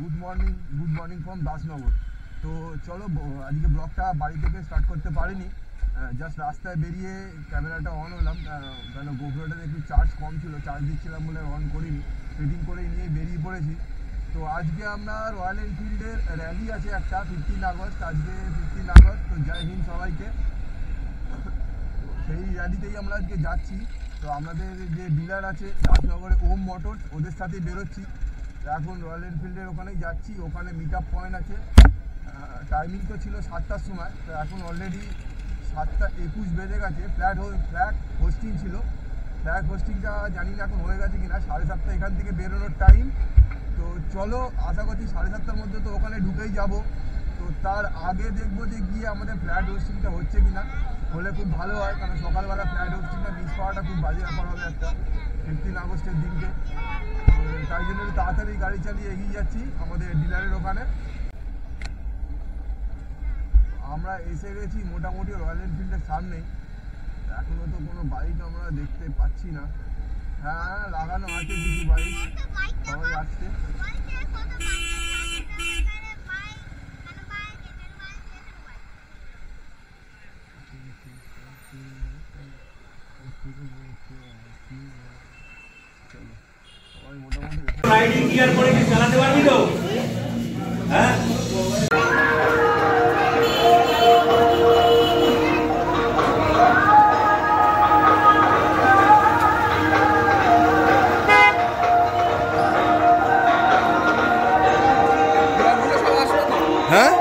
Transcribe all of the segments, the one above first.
Good morning from Dasnagar. তো চলো আজকে ব্লগটা বাড়ি থেকে স্টার্ট করতে পারিনি, জাস্ট রাস্তায় বেরিয়ে ক্যামেরাটা অন হলাম, কেন গোপ্রোটাতে একটু চার্জ কম ছিল, চার্জ দিচ্ছিলাম বলে অন করিনি, ফিটিং করে নিয়ে বেরিয়ে পড়েছি। তো আজকে আমরা রয়্যাল এনফিল্ডের র্যালি আছে একটা 15 আগস্ট, আজকে 15 আগস্ট। তো জয় হিন্দ সবাইকে। সেই র্যালিতেই আমরা আজকে যাচ্ছি। তো আমাদের যে ডিলার আছে দাসনগরে ওম মোটরস, ওদের সাথেই বেরোচ্ছি। এখন রয়্যাল এনফিল্ডের ওখানেই যাচ্ছি, ওখানে মিট আপ পয়েন্ট আছে। টাইমিং তো ছিল 7টার সময়, তো এখন অলরেডি 7:21 বেজে গেছে। ফ্ল্যাগ হোস্টিং ছিল, ফ্ল্যাগ হোস্টিংটা জানি না এখন হয়ে গেছে কিনা। 7:30 এখান থেকে বেরোনোর টাইম। তো চলো, আশা করছি 7:30-র মধ্যে তো ওখানে ঢুকেই যাব। তো তার আগে দেখবো যে গিয়ে আমাদের ফ্ল্যাগ হোস্টিংটা হচ্ছে কিনা, হলে খুব ভালো হয়, কারণ সকালবেলা ফ্ল্যাগ হোস্টিংটা মিস করাটা খুব বাজে ব্যাপার হবে একটা 15 আগস্টের দিনকে। তাই জন্য তাড়াতাড়ি গাড়ি চালিয়ে এগিয়ে যাচ্ছি আমাদের ডিলারের ওখানে। আমরা এসে গেছি মোটামুটি রয়্যাল এনফিল্ডের সামনেই। এখনো তো কোনো বাইক আমরা দেখতে পাচ্ছি না। হ্যাঁ, লাগানো আছে কিছু বাইক, সবাই আসছে। রাইডিং গিয়ার পরে কি চালাতে পারবি তো? হ্যাঁ, হ্যাঁ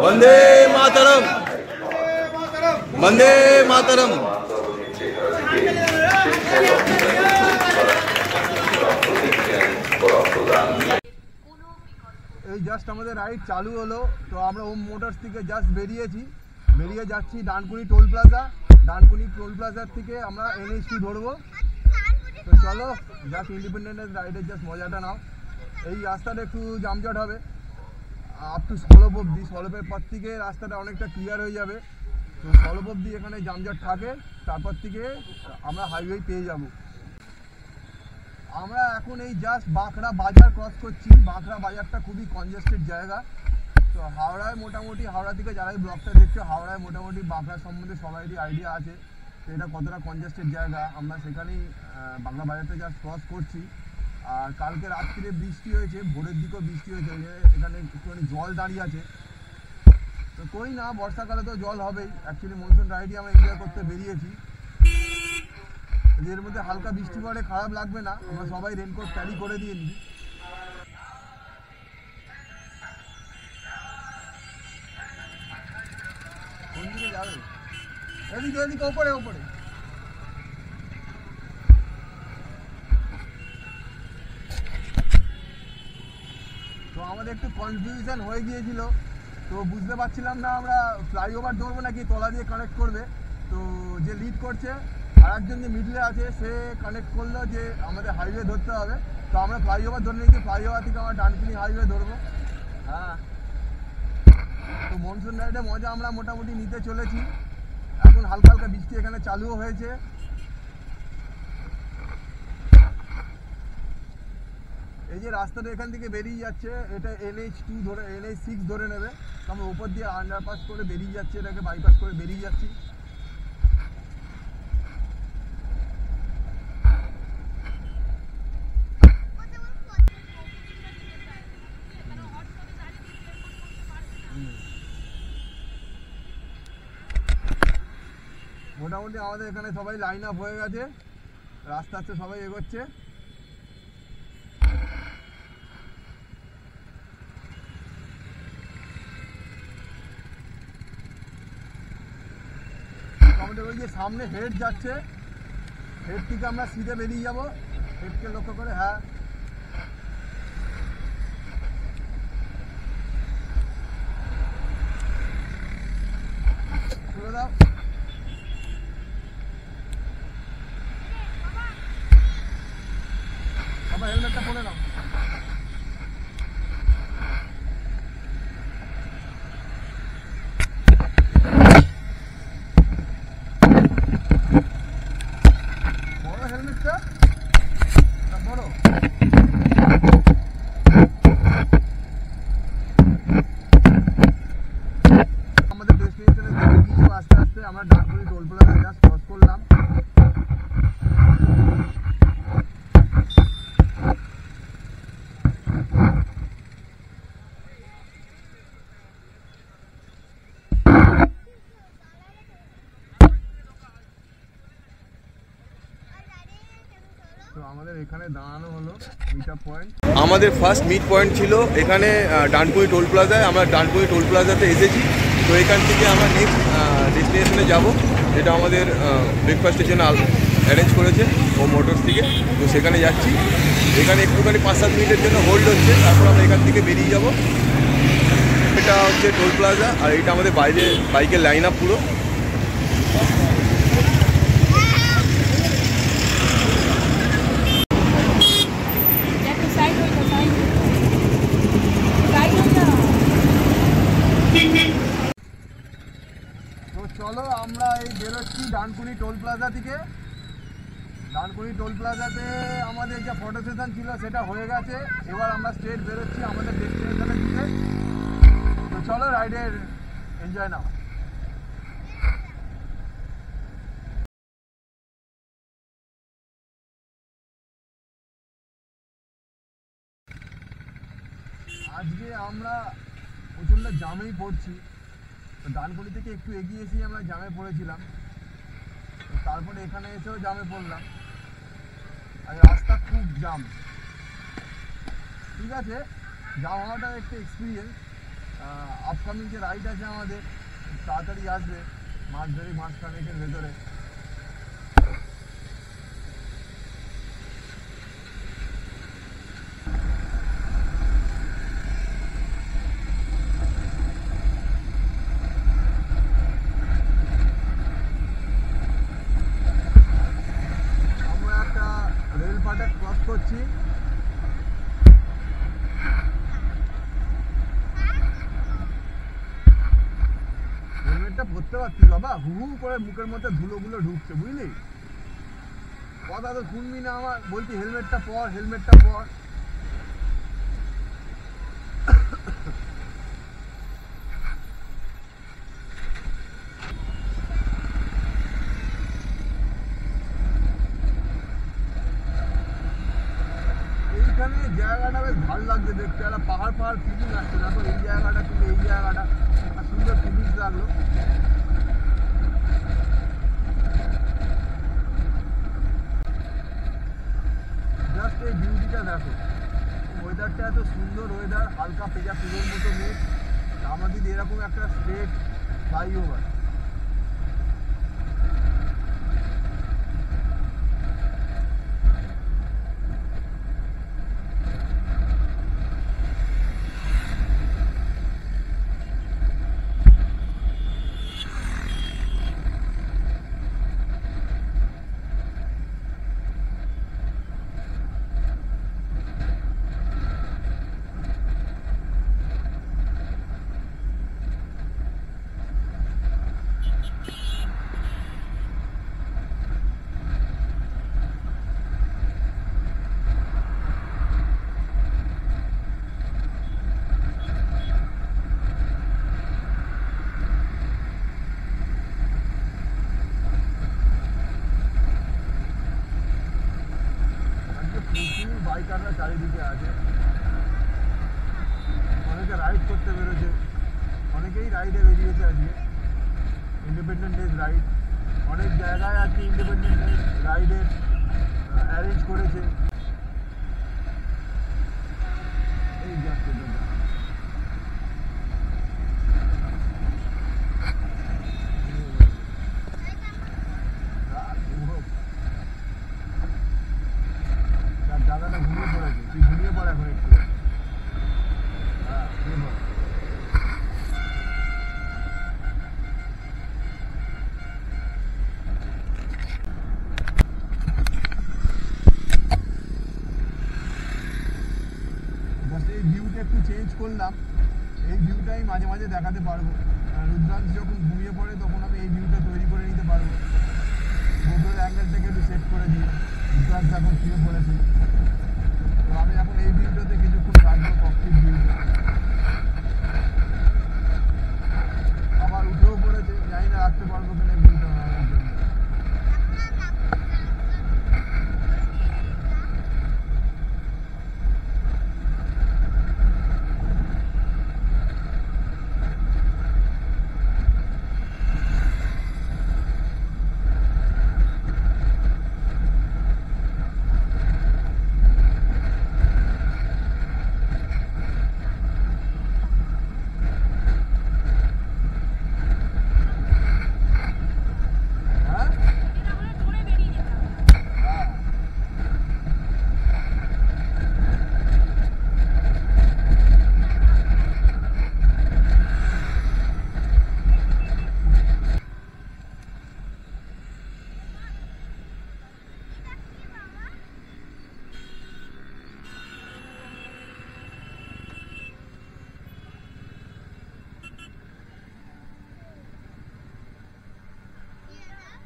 বন্দে মাতরম, বন্দে মাতরম। এই জাস্ট আমাদের রাইড চালু হলো। তো আমরা ওম মোটরস থেকে জাস্ট বেরিয়ে যাচ্ছি ডানকুনি টোল প্লাজার থেকে আমরা NH2 ধরবো। তো চলো, জাস্ট ইন্ডিপেন্ডেন্স রাইডের জাস্ট মজাটা নাও। এই রাস্তাটা একটু জামজট হবে আপ টু সলভ অব্দি। সলভের পর থেকে রাস্তাটা অনেকটা ক্লিয়ার হয়ে যাবে। তো সলভ অব্দি এখানে জামজট থাকে, তারপর থেকে আমরা হাইওয়ে পেয়ে যাব। আমরা এখন এই জাস্ট বাঁকড়া বাজার ক্রস করছি। বাঁকড়া বাজারটা খুবই কনজেস্টেড জায়গা। তো হাওড়া থেকে যারাই ব্লগটা দেখছো, হাওড়ায় মোটামুটি বাঁকড়া সম্বন্ধে সবারই আইডিয়া আছে তো এটা কতটা কনজেস্টেড জায়গা। আমরা সেখানেই বাংলা বাজারটা জাস্ট ক্রস করছি। আর কালকে রাত্রিরে বৃষ্টি হয়েছে, ভোরের দিকেও বৃষ্টি হয়েছে, এখানে একটুখানি জল দাঁড়িয়ে আছে। তো কই না, বর্ষাকালে তো জল হবেই। অ্যাকচুয়ালি মনসুন রাইডই আমরা এনজয় করতে বেরিয়েছি। এর মধ্যে হালকা বৃষ্টি পড়ে খারাপ লাগবে না, আমরা সবাই রেনকোট ক্যারি করে দিয়ে নিই। কোন দিকে যাবে? এদিকে ওপরে। তো আমাদের একটু কনফিউশন হয়ে গিয়েছিল, তো বুঝতে পারছিলাম না আমরা ফ্লাইওভার ধরবো নাকি তলা দিয়ে কানেক্ট করবে। তো যে লিড করছে আর একজন যে মিডলে আছে, সে কানেক্ট করলো যে আমাদের হাইওয়ে ধরতে হবে। তো আমরা ফ্লাইওভার ধরে নিয়েছি, ফ্লাইওভার থেকে আমরা ডানকুনি হাইওয়ে ধরবো। হ্যাঁ, তো মনসুন রাইডে মজা আমরা মোটামুটি নিতে চলেছি। এখন হালকা বৃষ্টি এখানে চালুও হয়েছে। এই যে রাস্তাটা এখান থেকে বেরিয়ে যাচ্ছে, এটা NH6 ধরে নেবে। তো আমরা উপর দিয়ে আন্ডারপাস করে বেরিয়ে যাচ্ছি, এটাকে বাইপাস করে বেরিয়ে যাচ্ছি। মোটামুটি আমাদের এখানে সবাই লাইন আপ হয়ে গেছে, রাস্তা আস্তে সবাই এগোচ্ছে। আমাদের ওই যে সামনে হেড যাচ্ছে, হেড থেকে আমরা সিধে বেরিয়ে যাব। হেডকে লক্ষ্য করে, হ্যাঁ খুলে দাও। আমার হেলমেটটা পরে নাও। আমরা Dankuni toll plaza just cross করলাম। তো আমাদের এখানে দাঁড়ানো হলো মিটআপ পয়েন্ট। আমাদের ফার্স্ট মিট পয়েন্ট ছিল এখানে ডানকুনি টোল প্লাজায়। আমরা ডানকুনি টোল প্লাজাতে এসেছি। তো এখান থেকে আমরা নেক্সট ডেস্টিনেশনে যাব, যেটা আমাদের ব্রেকফাস্টের জন্য অ্যারেঞ্জ করেছে ও মোটরস থেকে। তো সেখানে যাচ্ছি। এখানে একটুখানি 5-7 মিনিটের জন্য হোল্ড হচ্ছে, তারপর আমরা এখান থেকে বেরিয়ে যাব। এটা হচ্ছে টোল প্লাজা, আর এটা আমাদের বাইরে বাইকের লাইন আপ পুরো। তো চলো আমরা এই বেরোচ্ছি ডানকুনি টোল প্লাজা থেকে। ডানকুনি টোল প্লাজাতে আমাদের যে ফটো সেশন ছিল সেটা হয়ে গেছে। এবার আমরা স্ট্রেট বেরোচ্ছি আমাদের ডেস্টিনেশনের দিকে। তো চলো রাইডের এনজয় নাও। আজকে আমরা প্রচণ্ড জামেই পড়ছি। ডানকুনি থেকে একটু এগিয়ে এসেই আমরা জামে পড়েছিলাম, তারপরে এখানে এসেও জামে পড়লাম। আর রাস্তা খুব জাম। ঠিক আছে, জাম হওয়াটা একটা এক্সপিরিয়েন্স। আপকামিং যে রাইড আছে আমাদের তাড়াতাড়ি আসবে, মাস খানেকের ভেতরে। ক্রস করছি। হেলমেটটা পরতে পারছি বাবা, হু হু করে মুখের মধ্যে ধুলোগুলো ঢুকছে, বুঝলি? কথা তো শুনবি না আমার, বলছি হেলমেটটা পর, হেলমেটটা পর। এইখানে জায়গাটা বেশ ভালো লাগছে দেখতে, একটা পাহাড় ফিলিং আসছে। দেখো এই জায়গাটা, কিন্তু এই জায়গাটা একটা সুন্দর ফিলিংস লাগলো। জাস্ট এই বিউটিটা দেখো, ওয়েদারটা এত সুন্দর ওয়েদার, হালকা পেঁজা পুজোর মতো মেঘ, আমাদের এরকম একটা স্ট্রেট ফ্লাইওভার। বাইকাররা চারিদিকে আছে, অনেকে রাইড করতে বেরোছে, অনেকেই রাইডে বেরিয়েছে আজকে। ইন্ডিপেন্ডেন্ট ডে রাইড অনেক জায়গায় আজকে ইন্ডিপেন্ডেন্ট ডে রাইডের অ্যারেঞ্জ করেছে। এই যাচ্ছে জায়গাটা ঘুমিয়ে পড়েছে, তুই ঘুমিয়ে পড়ে এখন একটু। হ্যাঁ, এই ভিউটা একটু চেঞ্জ করলাম। এই ভিউটাই মাঝে মাঝে দেখাতে পারবো। রুদ্রাংশ যখন ঘুমিয়ে পড়ে তখন আমি এই ভিউটা তৈরি করে নিতে পারবো। গোগল অ্যাঙ্গেলটাকে একটু সেট করে দিয়ে রুদ্রাংশ এখন শুয়ে পড়েছে। তো আমি এখন এই ভিউটাতে কিছুক্ষণ রাখবো, ককপিট ভিউ। আবার উঠেও পড়েছে, জানি না রাখতে পারবো কিনা।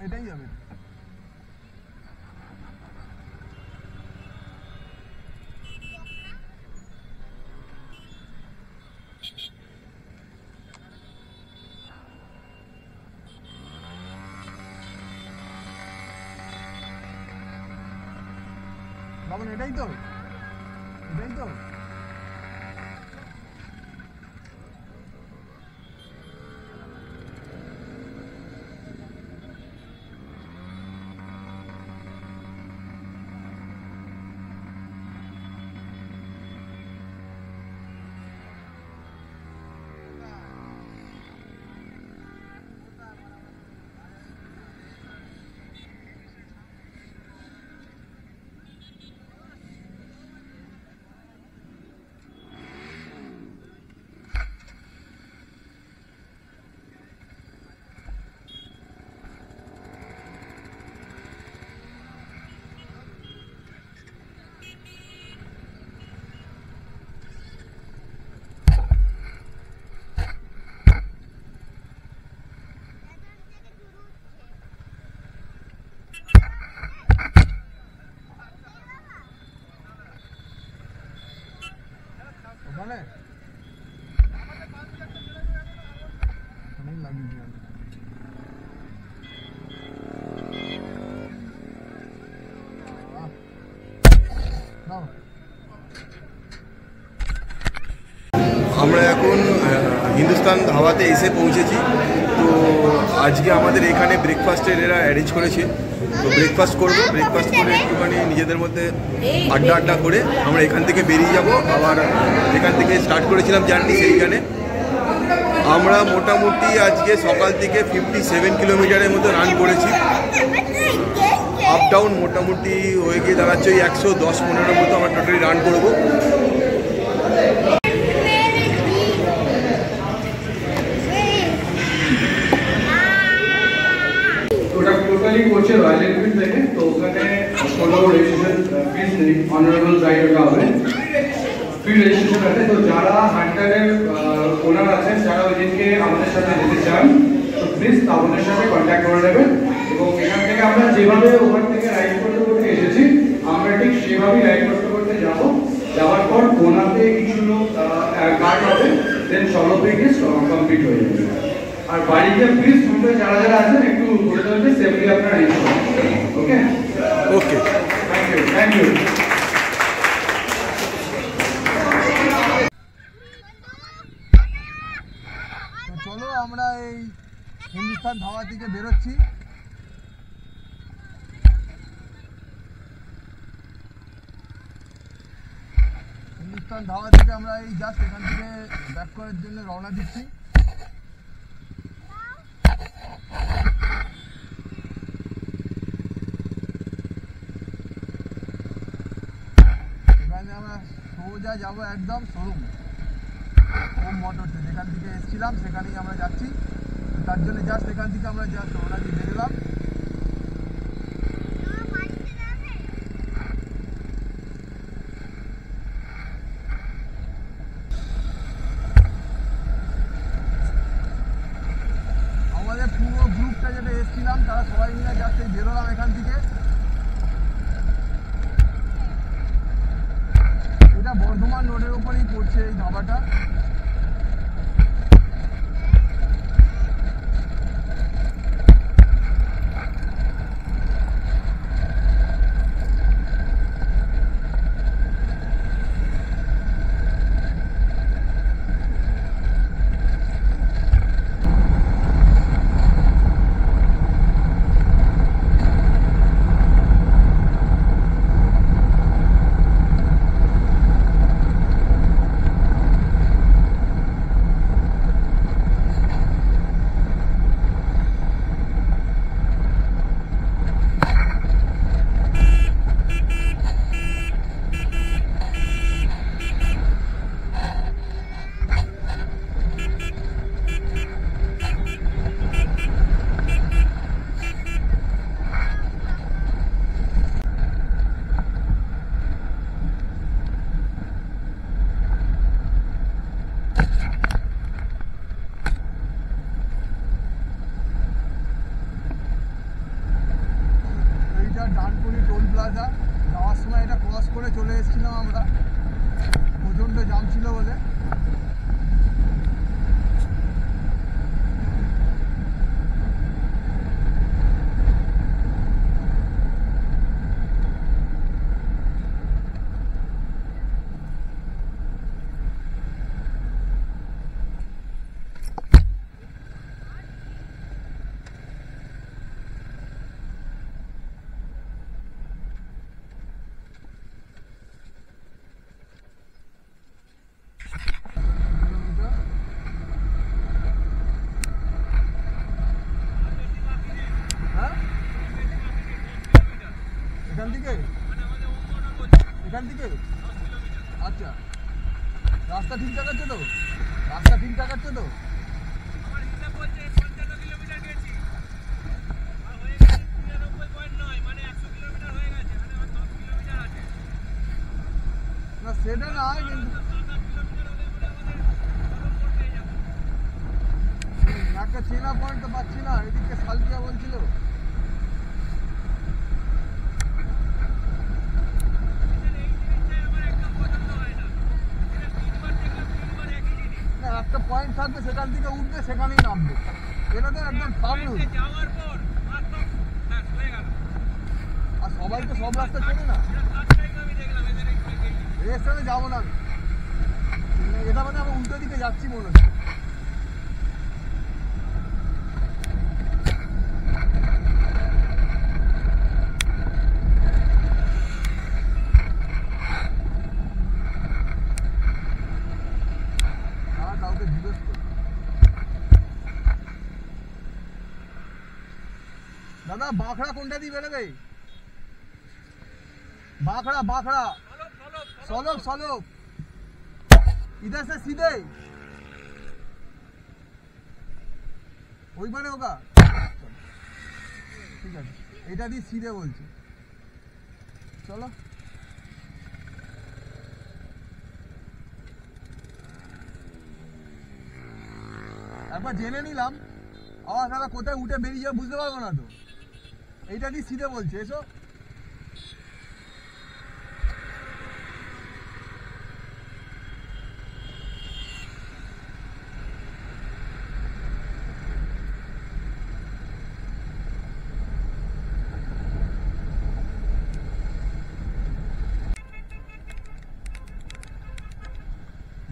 এটাই যাবে। বাবন এটাই তো, এটাই তো। ওখানে অনেক লাগিয়ে দিলাম। আমরা এখন হিন্দুস্তান ধাবাতে এসে পৌঁছেছি। তো আজকে আমাদের এখানে ব্রেকফাস্টের এরা অ্যারেঞ্জ করেছে। তো ব্রেকফাস্ট করবো, ব্রেকফাস্ট করে একটুখানি নিজেদের মধ্যে আড্ডা করে আমরা এখান থেকে বেরিয়ে যাব। আবার এখান থেকে স্টার্ট করেছিলাম জার্নি, সেইখানে আমরা মোটামুটি আজকে সকাল থেকে 57 কিলোমিটারের মতো রান করেছি। আপ ডাউন মোটামুটি হয়ে গিয়ে দাঁড়াচ্ছে ওই 110-15 মতো আমরা টোটালি রান করবো। ওটা টোটালি করছে রয়্যাল এনফিল্ড থেকে। তো ওখানে কোনো রেজিস্ট্রেশন ফিস নেই, অনারেবল রাইড ওটা হবে, ফ্রি রেজিস্ট্রেশন আছে। তো যারা হান্টারের ওনার আছেন, যারা ওই দিনকে আমাদের সাথে যেতে চান, তো প্লিজ আমাদের সাথে কন্ট্যাক্ট করে নেবেন। এবং এখান থেকে আমরা যেভাবে ওখান থেকে রাইড করতে করতে এসেছি, আমরা ঠিক সেভাবেই রাইড করতে করতে যাব। যাওয়ার পর কোনাতে কিছু লোক গার্ড হবে, দেন সলভে কমপ্লিট হয়ে যাবে। আর বাড়িতে প্লিজ শুনতে যারা যারা আছেন একটু ঘুরে চলতে সেফলি আপনারা রিচ করুন। ওকে ওকে, থ্যাংক ইউ, থ্যাংক ইউ। চলো আমরা এই হিন্দুস্তান ধাবা থেকে বেরোচ্ছি। হিন্দুস্তান ধাবা থেকে আমরা এই জাস্ট এখান থেকে ব্যাক করার জন্য রওনা দিচ্ছি। এখানে আমরা সোজা যাবো একদম শোরুম ওম মোটরসে, যেখান থেকে এসেছিলাম সেখানেই আমরা যাচ্ছি। তার জন্য জাস্ট এখান থেকে আমরা জাস্ট রওনা দিয়ে বেরোলাম। আমাদের পুরো গ্রুপটা যেটা এসেছিলাম তারা সবাই মিলে জাস্ট এই বেরোলাম এখান থেকে। এটা বর্ধমান রোডের ওপরেই পড়ছে এই ধাবাটা। প্লাজা। যাওয়ার সময় এটা ক্রস করে চলে এসেছিলাম আমরা, প্রচণ্ড জাম ছিল বলে। এখান থেকে আচ্ছা, রাস্তা ঠিক দেখাচ্ছে তো? রাস্তা ঠিক দেখাচ্ছে তো? না সেটা না, কিন্তু একটা চেনা পয়েন্ট তো পাচ্ছি না। এদিকে সালকিয়া বলছিল একটা পয়েন্ট থাকবে, সেখান থেকে উঠবে, সেখানেই নামবে। এটা তো একদম ফাউল। আর সবাই তো সব রাস্তা চেনে না, এর সাথে যাবো না। এটা মানে আমরা উল্টো দিকে যাচ্ছি মনে হচ্ছে। दादा बाखड़ा कोनटा दी बेरोबे? बाखड़ा बाखड़ा सलोप सलोप इधर से सीधे वही बने होगा। ठीक है, এটা দিয়ে सीधे বলছি, চলো। একবার জেনে নিলাম, আবার তাহলে কোথায় উঠে বেরিয়ে যাবে বুঝতে পারবো না তো। এইটা দিয়ে সিধে বলছে, এসো।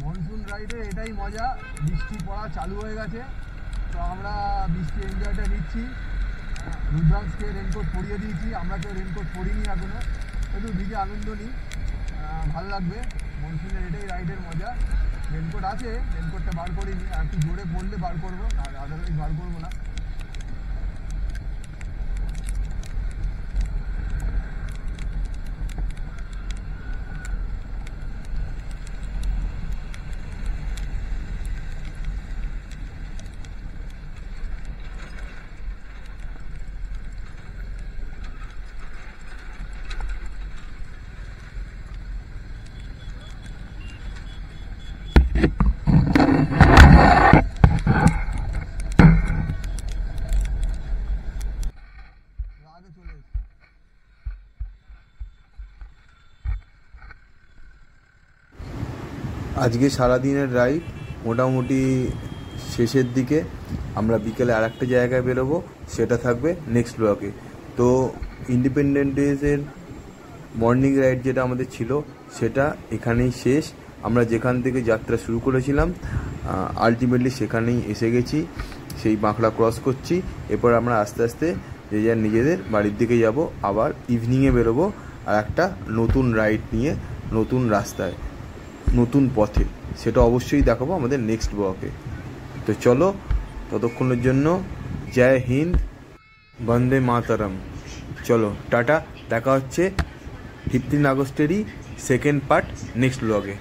মনসুন রাইডে এটাই মজা, বৃষ্টি পড়া চালু হয়ে গেছে, তো আমরা বৃষ্টি এনজয়টা নিচ্ছি। রুদ্রাংশকে রেনকোট পরিয়ে দিয়েছি, আমরা কেউ রেনকোট পরিনি এখনো, একটু ভিজে আনন্দ নিই, ভালো লাগবে। মনসুনের এটাই রাইডের মজা। রেনকোট আছে, রেনকোটটা বার করিনি, আর একটু জোরে পড়লে বার করবো, আদারওয়াইজ বার করবো না। আজকে সারাদিনের রাইড মোটামুটি শেষের দিকে। আমরা বিকেলে আর একটা জায়গায় বেরোবো, সেটা থাকবে নেক্সট ব্লগে। তো ইন্ডিপেন্ডেন্ট ডেজের মর্নিং রাইড যেটা আমাদের ছিল সেটা এখানেই শেষ। আমরা যেখান থেকে যাত্রা শুরু করেছিলাম আলটিমেটলি সেখানেই এসে গেছি, সেই বাঁকড়া ক্রস করছি। এরপর আমরা আস্তে আস্তে যে যার নিজেদের বাড়ির দিকে যাব, আবার ইভিনিংয়ে বেরোবো আর একটা নতুন রাইড নিয়ে, নতুন রাস্তায়, নতুন পথে। সেটা অবশ্যই দেখাবো আমাদের নেক্সট ব্লগে। তো চলো, ততক্ষণের জন্য জয় হিন্দ, বন্দে মাতরম। চলো টাটা, দেখা হচ্ছে 15 আগস্টেরই সেকেন্ড পার্ট নেক্সট ব্লগে।